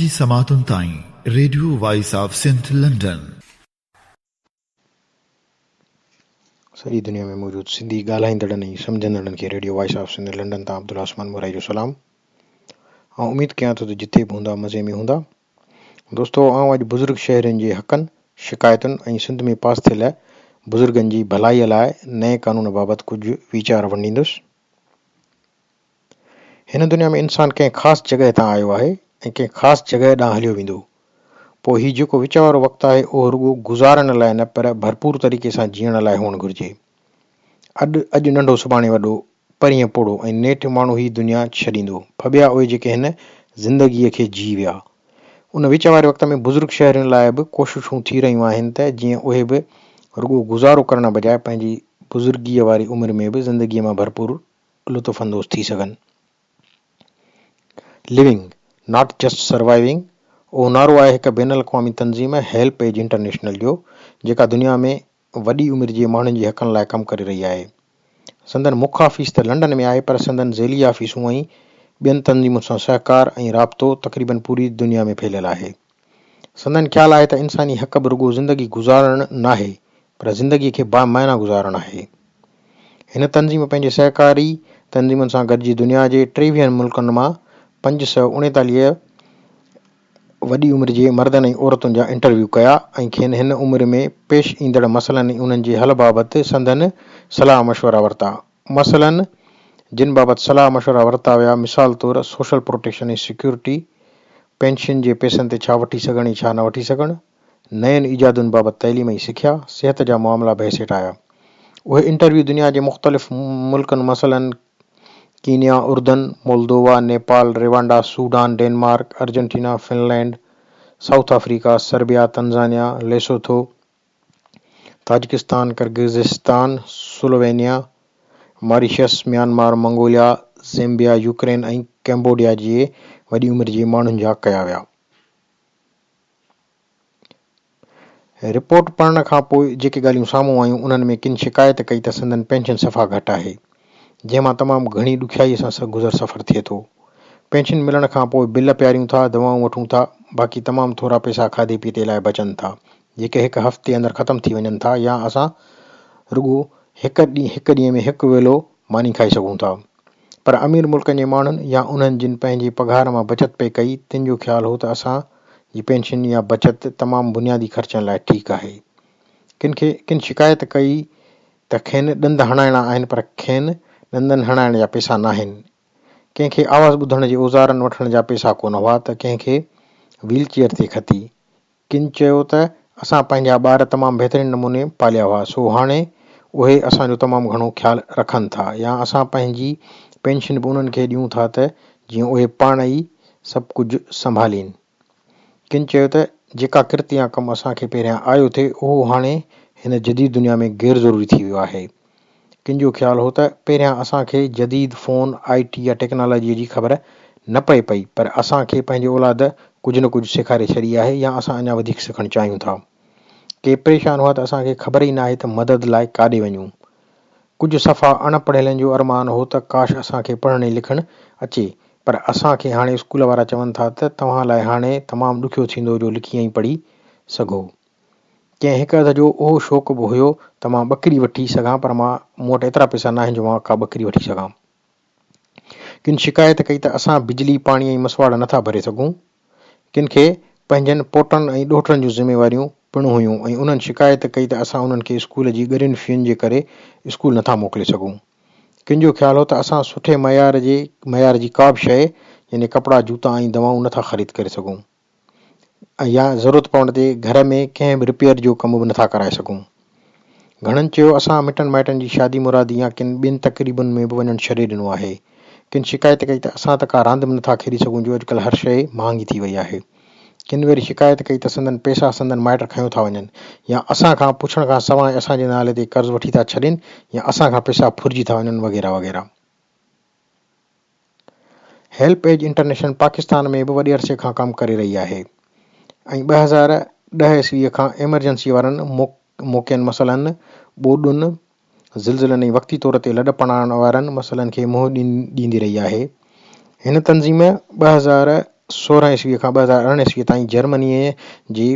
तव्हांजी समातुनि ताईं radio voice of Sindh London. सॼी दुनिया में मौजूद सिंधी ॻाल्हाईंदड़नि ऐं सम्झंदड़नि खे radio voice of Sindh London तां अब्दुल्ला उस्मान मोराई जो सलाम। ऐं उम्मीद कयां थो त जिथे बि हूंदा मज़े में हूंदा। दोस्तो, आउं अॼु बुज़ुर्ग शहरियुनि जे हक़नि, शिकायतुनि ऐं सिंध में पास थियल बुज़ुर्गनि जी भलाईअ लाइ नए कानून बाबति कुझु वीचार वंडींदुसि। हिन दुनिया में इंसानु कंहिं ख़ासि जॻह तां आयो आहे ऐं कंहिं ख़ासि जॻह ॾांहुं हलियो वेंदो। पोइ हीउ जेको विच वारो वक़्तु आहे उहो रुॻो गुज़ारण लाइ न पर भरपूर तरीक़े सां जीअण लाइ हुअणु घुरिजे। अॼु नंढो सुभाणे वॾो, परीहं पोड़ो ऐं नेठि माण्हू ही दुनिया छॾींदो। फबिया उहे जेके हिन ज़िंदगीअ खे जी विया। उन विच वारे वक़्त में बुज़ुर्ग शहरियुनि लाइ बि कोशिशूं थी रहियूं आहिनि त जीअं उहे बि रुॻो गुज़ारो करण बजाए पंहिंजी बुज़ुर्गीअ वारी उमिरि में बि ज़िंदगीअ मां भरपूर लुत्फ़ अंदोज़ थी सघनि। लिविंग नॉट जस्ट सर्वाइविंग, उहो नारो आहे हिकु बैन अल-अक़वामी तंज़ीम हेल्प एज इंटरनेशनल जो, जेका दुनिया में वॾी उमिरि जे माण्हुनि जे हक़नि लाइ कमु करे रही आहे। संदन मुख्य ऑफिस त लंडन में आहे, पर संदन ज़ेली ऑफिसूं ऐं ॿियनि तंज़ीमुनि सां सहकार ऐं राब्तो तक़रीबन पूरी दुनिया में फैलियल आहे। संदन ख़्यालु आहे त इंसानी हक़ बि रुॻो ज़िंदगी गुज़ारणु नाहे, पर ज़िंदगीअ खे बामायना गुज़ारणु आहे। हिन तंज़ीम पंहिंजे सहकारी तंज़ीमुनि सां गॾिजी दुनिया जे 23 मुल्कनि मां 539 वॾी उमिरि जे मर्दनि ऐं औरतुनि जा इंटरव्यू कया ऐं खेनि हिन उमिरि में पेश ईंदड़ मसइलनि ऐं उन्हनि जे हल बाबति संदन सलाह मशवरा वरिता। मसइलनि जिन बाबति सलाह मशवरा वरिता विया, मिसाल तौरु सोशल प्रोटेक्शन ऐं सिक्योरिटी, पेंशन जे पैसनि ते छा वठी सघनि ऐं छा न वठी सघनि, नयनि ईजादुनि बाबति तइलीम ऐं सिख्या, सिहत जा मामला बहस हेठि आया। उहे इंटरव्यू दुनिया जे मुख़्तलिफ़ मुल्कनि मसइलनि कीनिया, उर्दन, Moldova, Nepal, Rwanda, Sudan, Denmark, Argentina, Finland, South Africa, Serbia, Tanzania, Lesotho, Tajikistan, Kyrgyzstan, Slovenia, Mauritius, Myanmar, Mongolia, Zambia, Ukraine ऐं कैम्बोडिया जे वॾी उमिरि जे माण्हुनि जा कया विया। रिपोर्ट पढ़ण खां पोइ जेके ॻाल्हियूं साम्हूं आयूं, उन्हनि में किन शिकायत कई त संदन पेंशन सफ़ा घटि आहे, जंहिंमां तमामु घणी ॾुखियाईअ सां गुज़र सफ़र थिए थो। पेंशन मिलण खां पोइ बिल पियारियूं था, दवाऊं वठूं था, बाक़ी तमामु थोरा पैसा खाधे पीते लाइ बचनि था, जेके हिकु हफ़्ते अंदरि ख़तमु थी वञनि था, या असां रुॻो हिकु ॾींहं में हिकु वेलो मानी खाई सघूं था। पर अमीर मुल्कनि जे माण्हुनि या उन्हनि जिन पंहिंजे पघार मां बचत पे कई, तिन जो ख़्यालु हो त असां जी पेंशन या बचत तमामु बुनियादी ख़र्चनि लाइ ठीकु आहे। किन शिकायत कई त खेनि ॾंद हणाइणा आहिनि, पर खेनि ॾंदनि हणाइण जा पैसा न आहिनि। कंहिंखे आवाज़ ॿुधण जे औज़ारनि वठण जा पैसा कोन हुआ त कंहिंखे व्हील चेयर ते खती। किन चयो त असां पंहिंजा ॿार तमामु बहितरीन नमूने पालिया हुआ, सो हाणे उहे असांजो तमामु घणो ख़्यालु रखनि था, या असां पंहिंजी पेंशन बि उन्हनि खे ॾियूं था त जीअं उहे पाण ई सभु कुझु संभालीनि। किन चयो त जेका किरत या कमु असांखे पहिरियां आयो थिए, उहो हाणे हिन जदीद दुनिया में गैर ज़रूरी थी वियो आहे। किन जो ख़्यालु हो त पहिरियां असांखे जदीद फ़ोन, IT या टेक्नोलॉजीअ जी ख़बर न पई, पर असांखे पंहिंजे औलाद कुझु न कुझु सेखारे छॾी आहे, या असां अञा वधीक सिखणु चाहियूं था। के परेशान हुआ त असांखे ख़बर ई न आहे त मदद लाइ काॾे वञूं। कुझु सफ़ा अणपढ़ियलनि जो अरमान हो त काश असांखे पढ़णु लिखणु अचे, पर असांखे हाणे स्कूल वारा चवनि था त तव्हां लाइ हाणे तमामु ॾुखियो थींदो जो लिखी ऐं पढ़ी सघो। कंहिं हिकु हद जो उहो शौक़ु बि हुयो त मां ॿकरी वठी सघां, पर मूं वटि एतिरा पैसा न आहिनि जो मां का ॿकरी वठी सघां। किन शिकायत कई त असां बिजली, पाणी ऐं मसवाड़ नथा भरे सघूं। किन खे पंहिंजनि पोटनि ऐं ॾोहिटनि जूं ज़िम्मेवारियूं पिणु हुयूं, ऐं उन्हनि शिकायत कई त असां उन्हनि खे स्कूल जी ॻरियुनि फ़ीयुनि जे करे स्कूल नथा मोकिले सघूं। किन जो ख़्यालु हो त असां सुठे मयार जी का बि शइ, यानी कपिड़ा, जूता ऐं दवाऊं नथा ख़रीद करे सघूं, या ज़रूरत पवण ते घर में कंहिं बि रिपेयर जो कमु बि नथा कराए सघूं। घणनि चयो असां मिटनि माइटनि जी शादी मुरादी या किन ॿियनि तक़रीबुनि में बि वञणु छॾे ॾिनो आहे। किन शिकायत कई त असां त का रांदि बि नथा खेॾी सघूं, जो अॼुकल्ह हर शइ महांगी थी वई आहे। किन वरी शिकायत कई त संदन पैसा संदन माइट खयूं था वञनि, या असां खां पुछण खां सवाइ असांजे नाले ते कर्ज़ वठी था छॾनि, या असां खां पैसा फुरिजी था वञनि, वग़ैरह वग़ैरह। हेल्प एज इंटरनेशनल पाकिस्तान में बि वॾे अरसे खां कमु करे रही आहे, ऐं 2010 ईस्वीअ खां एमरजेंसी वारनि मौक़नि, मसइलनि, ॿोॾुनि, ज़िलज़िलनि ऐं वक़्ती तौर ते लॾ पढ़ाइण वारनि मसइलनि खे मुंहुं ॾींदी रही आहे। हिन तंज़ीम 2016 ईस्वी खां 2018 ईस्वी ताईं जर्मनीअ जी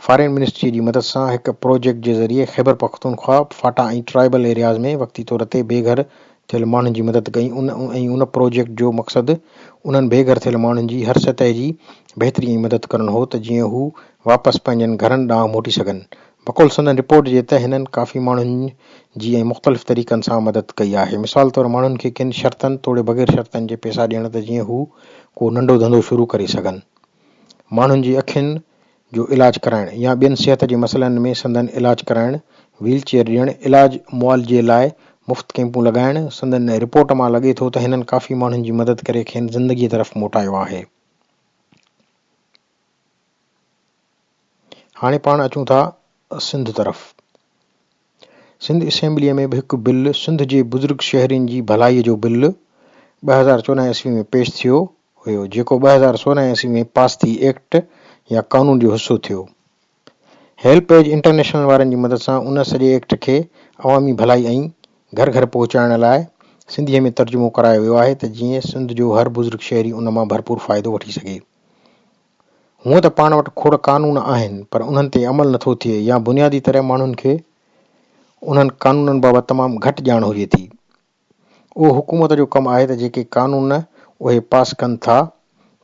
फॉरेन मिनिस्ट्री जी मदद सां हिकु प्रोजेक्ट जे ज़रिए ख़ैबर पख्तूनख्वा फाटा ऐं ट्राइबल एरियाज़ में वक़्ती तौर ते बेघर थियल माण्हुनि जी मदद कई। उन प्रोजेक्ट जो मक़सदु उन्हनि बेघर थियल माण्हुनि जी हर सतह जी बहितरी ऐं मदद करणु हो त जीअं हू वापसि पंहिंजनि घरनि ॾांहुं मोटी सघनि। बकौल संदन रिपोर्ट जे त हिननि काफ़ी माण्हुनि जी ऐं मुख़्तलिफ़ तरीक़नि सां मदद कई आहे। मिसाल तौरु माण्हुनि खे किन शर्तनि तोड़े बग़ैर शर्तनि जे पैसा ॾियण त जीअं हू को नंढो धंधो शुरू करे सघनि, माण्हुनि जी अखियुनि जो इलाज कराइण या ॿियनि सिहत जे मसइलनि में संदन इलाज कराइण, व्हीलचेयर ॾियणु, इलाज मुआलजे लाइ मुफ़्त कैंपूं लॻाइण। संदन रिपोर्ट मां लॻे थो त हिननि काफ़ी माण्हुनि जी मदद करे खेनि ज़िंदगीअ तरफ़ मोटायो आहे। हाणे पाण अचूं था सिंध तरफ़। सिंध असेंबलीअ में बि हिकु बिल सिंध जे बुज़ुर्ग शहरियुनि जी भलाईअ जो बिल 2014 ईस्वी में पेश थियो हुयो, जेको 2016 ईस्वी में पास थी एक्ट या कानून जो हिसो थियो। हेल्पेज इंटरनेशनल वारनि जी मदद सां उन सॼे एक्ट खे अवामी भलाई ऐं घर घर पहुचाइण लाइ सिंधीअ में तर्जुमो करायो वियो आहे त जीअं सिंध जो हर बुज़ुर्ग शहरी उन मां भरपूर फ़ाइदो वठी सघे। हूअं त पाण वटि खोड़ कानून आहिनि, पर उन्हनि ते अमल नथो थिए या बुनियादी तरह माण्हुनि खे उन्हनि कानूननि बाबति तमामु घटि ॼाण हुजे थी। उहो हुकूमत जो कमु आहे त जेके कानून उहे पास कनि था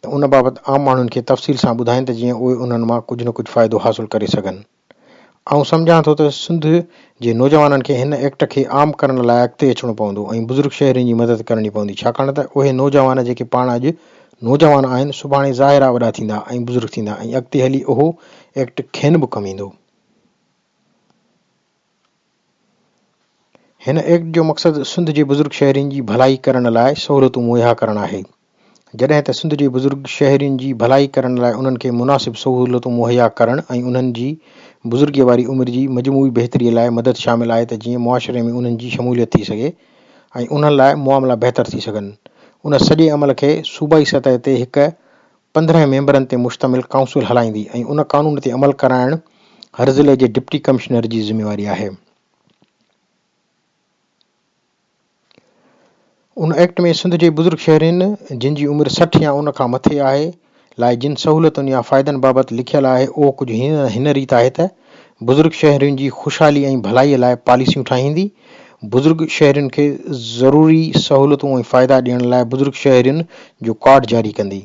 त उन बाबति आम माण्हुनि खे तफ़सील सां ॿुधाइनि त जीअं उहे उन्हनि मां कुझु न कुझु फ़ाइदो हासिलु करे सघनि। ऐं सम्झां थो त सिंध जे नौजवाननि खे हिन एक्ट खे आम करण लाइ अॻिते अचिणो पवंदो ऐं बुज़ुर्ग शहरियुनि जी मदद करणी पवंदी, छाकाणि त उहे नौजवान जेके पाण अॼु नौजवान आहिनि सुभाणे ज़ाहिरा वॾा थींदा ऐं बुज़ुर्ग थींदा ऐं अॻिते हली उहो एक्ट खेनि बि कमु ईंदो। हिन एक्ट जो मक़सदु सिंध जे बुज़ुर्ग शहरियुनि जी भलाई करण लाइ सहूलियतूं मुहैया करणु आहे। जॾहिं त सिंध जे बुज़ुर्ग शहरियुनि जी भलाई करण लाइ उन्हनि खे मुनासिब सहूलियतूं मुहैया करणु ऐं उन्हनि जी बुज़ुर्गीअ वारी उमिरि जी मजमूई बहितरीअ लाइ मदद शामिल आहे त जीअं मुआशरे में उन्हनि जी शमूलियत थी सघे ऐं उन्हनि लाइ मुआमला बहितर थी सघनि। उन सॼे अमल खे सूबाई सतह ते हिकु 15 मेंबरनि ते मुश्तमिल काउंसिल हलाईंदी ऐं उन कानून ते अमल कराइणु हर ज़िले जे डिप्टी कमिश्नर जी ज़िम्मेवारी आहे। उन एक्ट में सिंध जे बुज़ुर्ग शहरियुनि जिन जी उमिरि 60 या उन खां मथे आहे लाइ जिन सहूलियतुनि या फ़ाइदनि बाबति लिखियलु आहे उहो कुझु हिन रीति आहे त बुज़ुर्ग शहरियुनि जी ख़ुशहाली ऐं भलाईअ लाइ पॉलिसियूं ठाहींदी, बुज़ुर्ग शहरियुनि खे ज़रूरी सहूलियतूं ऐं फ़ाइदा ॾियण लाइ बुज़ुर्ग शहरियुनि जो कार्ड जारी कंदी,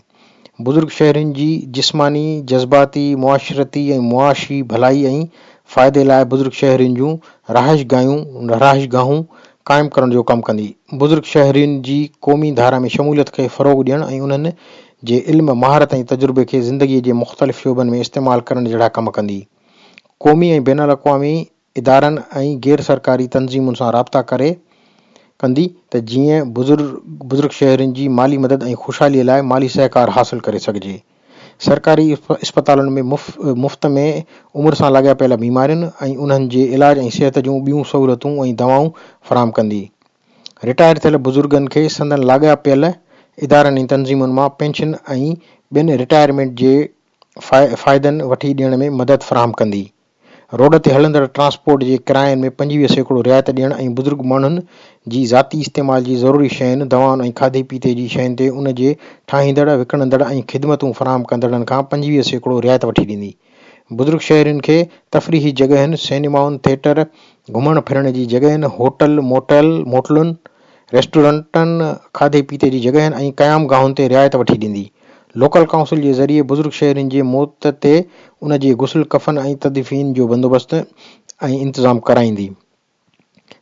बुज़ुर्ग शहरियुनि जी जिस्मानी, जज़्बाती, मुआशरती ऐं मुआशी भलाई ऐं फ़ाइदे लाइ बुज़ुर्ग शहरियुनि जूं रहाइशगाहूं क़ाइमु करण जो कमु कंदी, बुज़ुर्ग शहरियुनि जी क़ौमी धारा में शमूलियत खे फ़रोग़ ॾियणु ऐं उन्हनि जे इल्म, महारत ऐं तजुर्बे खे ज़िंदगीअ जे मुख़्तलिफ़ शोबनि में इस्तेमालु करण जहिड़ा कम कंदी, क़ौमी ऐं बैनुल अक़वामी इदारनि ऐं गैर सरकारी तंज़ीमुनि सां राब्ता कंदी त जीअं बुज़ुर्ग शहरियुनि जी माली मदद ऐं ख़ुशहालीअ लाइ माली सहकार हासिलु करे सघिजे। सरकारी इस्पतालुनि में मुफ़्त में उमिरि सां लाॻापियल बीमारियुनि ऐं उन्हनि जे इलाज ऐं सिहत जूं ॿियूं सहूलियतूं ऐं दवाऊं फ़राहम कंदी। रिटायर थियल बुज़ुर्गनि खे संदन लाॻापियल इदारनि ऐं तंज़ीमुनि मां पेंशन ऐं ॿियनि रिटायरमेंट जे फ़ाइदनि वठी ॾियण में मदद फ़राहम कंदी। रोड ते हलंदड़ ट्रांसपोर्ट जे किरायनि में 25% रिआयत ॾियणु ऐं बुज़ुर्ग माण्हुनि जी ज़ाती इस्तेमाल जी ज़रूरी शयुनि, दवाउनि ऐं खाधे पीते जी शयुनि ते उन जे ठाहींदड़, विकिणंदड़ ऐं ख़िदमतूं फ़राहम कंदड़नि खां 25% रिआयत वठी ॾींदी। बुज़ुर्ग शहरियुनि खे तफ़रीही जॻहियुनि, सिनेमाउनि, थिएटर, घुमण फिरण जी जॻहियुनि, होटल, मोटलुनि, रेस्टोरेंटनि, खाधे पीते जी जॻहियुनि ऐं क़याम गाहुनि ते रिआयत वठी ॾींदी। लोकल काउंसिल जे ज़रिए बुज़ुर्ग शहरियुनि जे मौत ते उन जे गुस्ल, कफ़न ऐं तदफ़ीन जो बंदोबस्त ऐं इंतज़ाम कराईंदी।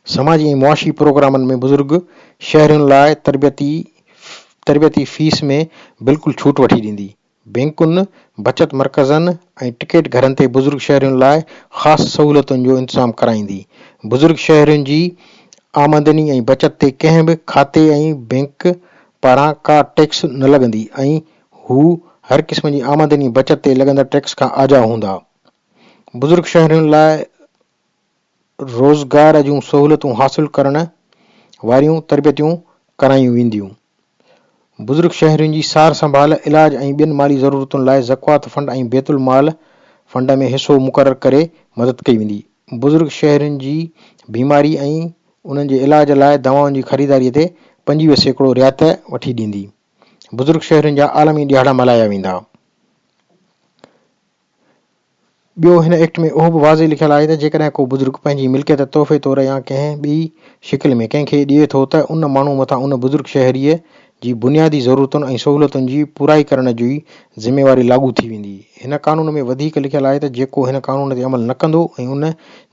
समाजी ऐं मुआशी प्रोग्रामनि में बुज़ुर्ग शहरियुनि लाइ तरबियती फ़ीस में बिल्कुलु छूट वठी ॾींदी। बैंकुनि, बचत मर्कज़नि ऐं टिकेट घरनि ते बुज़ुर्ग शहरियुनि लाइ ख़ासि सहूलियतुनि जो इंतज़ाम कराईंदी। बुज़ुर्ग शहरियुनि जी आमदनी ऐं बचत ते कंहिं बि खाते ऐं बैंक पारां का टैक्स न लॻंदी ऐं हू हर क़िस्म जी आमदनी बचत ते लॻंदड़ टैक्स खां आज़ा हूंदा। बुज़ुर्ग शहरियुनि लाइ रोज़गार जूं सहूलियतूं हासिलु करण वारियूं तरबियतूं करायूं वेंदियूं। बुज़ुर्ग शहरियुनि जी सार संभाल, इलाज ऐं ॿियनि माली ज़रूरतुनि लाइ ज़कात फंड ऐं बैतुल माल फंड में हिसो मुक़ररु करे मदद कई वेंदी। बुज़ुर्ग शहरियुनि जी बीमारी ऐं उन्हनि जे इलाज लाइ दवाउनि जी ख़रीदारीअ ते 25% रिआयत वठी ॾींदी। बुज़ुर्ग शहरनि जा आलमी ॾियारा मल्हाया वेंदा। ॿियो हिन एक्ट में उहो बि वाज़े लिखियलु आहे त जेकॾहिं को बुज़ुर्ग पंहिंजी मिल्कियत तोहफ़े तौरु या कंहिं ॿी शिकिल में कंहिंखे ॾिए थो त उन माण्हू मथां उन बुज़ुर्ग शहरीअ जी बुनियादी ज़रूरतुनि ऐं सहूलियतुनि जी पूराई करण जी ज़िमेवारी लागू थी वेंदी। हिन कानून में वधीक लिखियलु आहे त जेको हिन कानून ते अमल न कंदो ऐं उन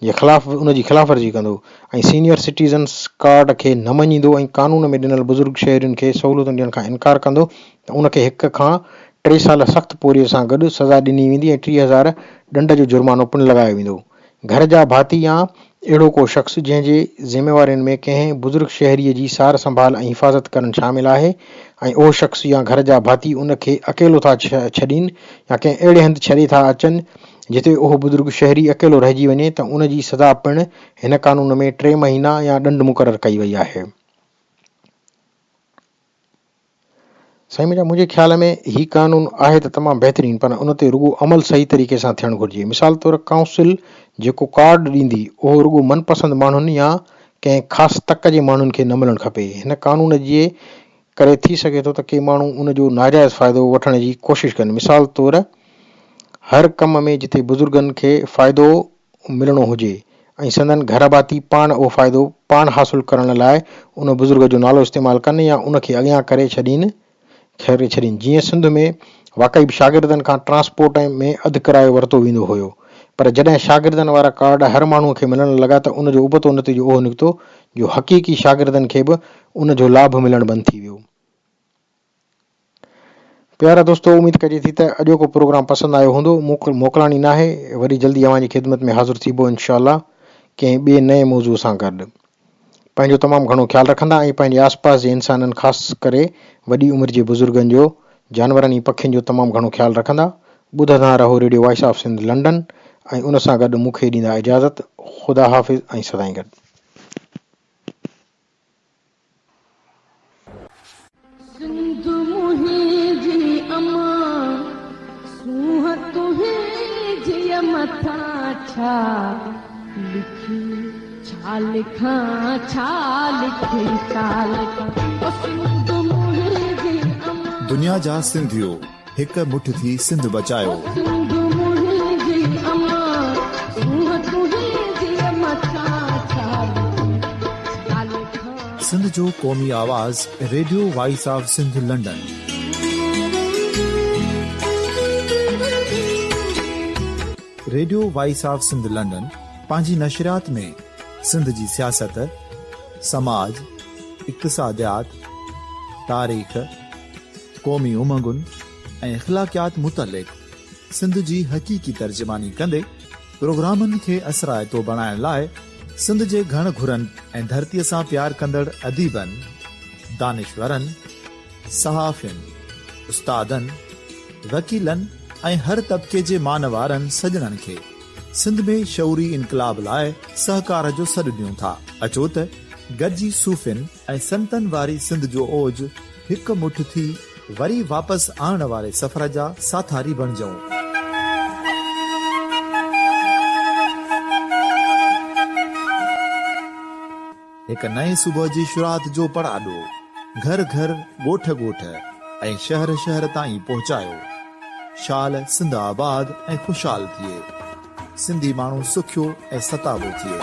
जी ख़िलाफ़वर्जी कंदो ऐं सीनियर सिटीज़न्स कार्ड खे न मञींदो ऐं कानून में ॾिनल बुज़ुर्ग शहरियुनि खे सहूलियतुनि ॾियण खां इनकार कंदो त उनखे 1 खां 3 साल सख़्त पोरीअ सां गॾु सज़ा ॾिनी वेंदी ऐं 30,000 ॾंड जो जुर्मानो पिणु लॻायो वेंदो। घर जा भाती या अहिड़ो को शख़्स जंहिंजे ज़िमेवारियुनि में कंहिं बुज़ुर्ग शहरीअ जी सार संभाल ऐं हिफ़ाज़त करणु शामिल आहे ऐं उहो शख़्स या घर जा भाती उनखे अकेलो था छॾीनि या कंहिं अहिड़े हंधि छॾे था अचनि जिते उहो बुज़ुर्ग शहरी अकेलो रहिजी वञे त उन जी सज़ा पिणु हिन कानून में 3 महीना या ॾंड मुक़ररु कई वई आहे। साईं मुंहिंजा मुंहिंजे ख़्याल में ही कानून आहे त तमामु बहितरीनु, पर उन ते रुॻो अमल सही तरीक़े सां थियणु घुरिजे। मिसाल तौरु काउंसिल जेको कार्ड ॾींदी उहो रुॻो मनपसंद माण्हुनि या कंहिं ख़ासि तक जे माण्हुनि खे न मिलणु खपे। हिन कानून जे करे थी सघे थो त के माण्हू उन जो नाजाइज़ फ़ाइदो वठण जी कोशिशि कनि। मिसाल तौरु हर कम में जिते बुज़ुर्गनि खे फ़ाइदो मिलणो हुजे ऐं संदनि घर भाती पाण उहो फ़ाइदो पाण हासिलु करण लाइ उन बुज़ुर्ग जो नालो इस्तेमालु कनि या उनखे अॻियां करे छॾीनि। जीअं सिंध में वाक़ई शागिर्दनि खां ट्रांसपोर्ट में अधु किरायो वरितो वेंदो हुयो, पर जॾहिं शागिर्दनि वारा कार्ड हर माण्हूअ खे मिलण लॻा त उनजो उबतो नतीजो उहो निकितो जो हक़ीक़ी शागिर्दनि खे बि उनजो लाभ मिलणु बंदि थी वियो। प्यारा दोस्तो, उम्मीद कजे थी त अॼोको प्रोग्राम पसंदि आयो हूंदो। मोकिलाणी न आहे, वरी जल्दी अव्हांजी ख़िदमत में हाज़िर थीबो इंशाअल्लाह कंहिं ॿिए नए मौज़ूअ सां गॾु। पंहिंजो तमामु घणो ख़्यालु रखंदा ऐं पंहिंजे आसपास जे इंसाननि ख़ासि करे वॾी उमिरि जे बुज़ुर्गनि जो, जानवरनि ऐं पखियुनि जो तमामु घणो ख़्यालु रखंदा। ॿुधंदा रहो radio voice of Sindh London ऐं उन सां गॾु मूंखे ॾींदा इजाज़त। ख़ुदा हाफ़िज़ ऐं सदाईं गॾु। दुनिया जा सिंधियो हिक मुठ थी सिंध बचायो। सिंध जो क़ौमी आवाज़ radio voice of Sindh London. Radio voice of Sindh London पंहिंजी नशरियात में सिंध जी सियासत, समाज, इक़्तिसादियात, तारीख़, क़ौमी उमंगुनि ऐं अख़लाक़ियात मुतलिक़ सिंध जी हक़ीक़ी तर्जुमानी कंदे प्रोग्रामनि खे असराइतो बणाइण लाइ सिंध जे घण घुरनि ऐं धरतीअ सां प्यार कंदड़ अदीबनि, दानिशवरनि, सहाफ़ियुनि, उस्तादनि, वकीलनि ऐं हर तबिके जे मानवारनि सजणनि खे सिंध में शऊरी इनकलाब लाइ सहकार जो सॾु ॾियूं था। अचो त गॾिजी सूफ़ियुनि ऐं संतनि वारी सिंध जो ओज हिकु मुठ थी वरी वापसि आणण वारे सफ़र जा साथारी बणिजऊं। हिकु नए सुबुह जी शुरूआत जो पड़ाॾो घर घर, ॻोठ ॻोठ ऐं शहर शहर ताईं पहुचायो। शाल सिंध आबाद ऐं ख़ुशहाल थिए, सिंधी माण्हू सुखियो ऐं सताबो थिए।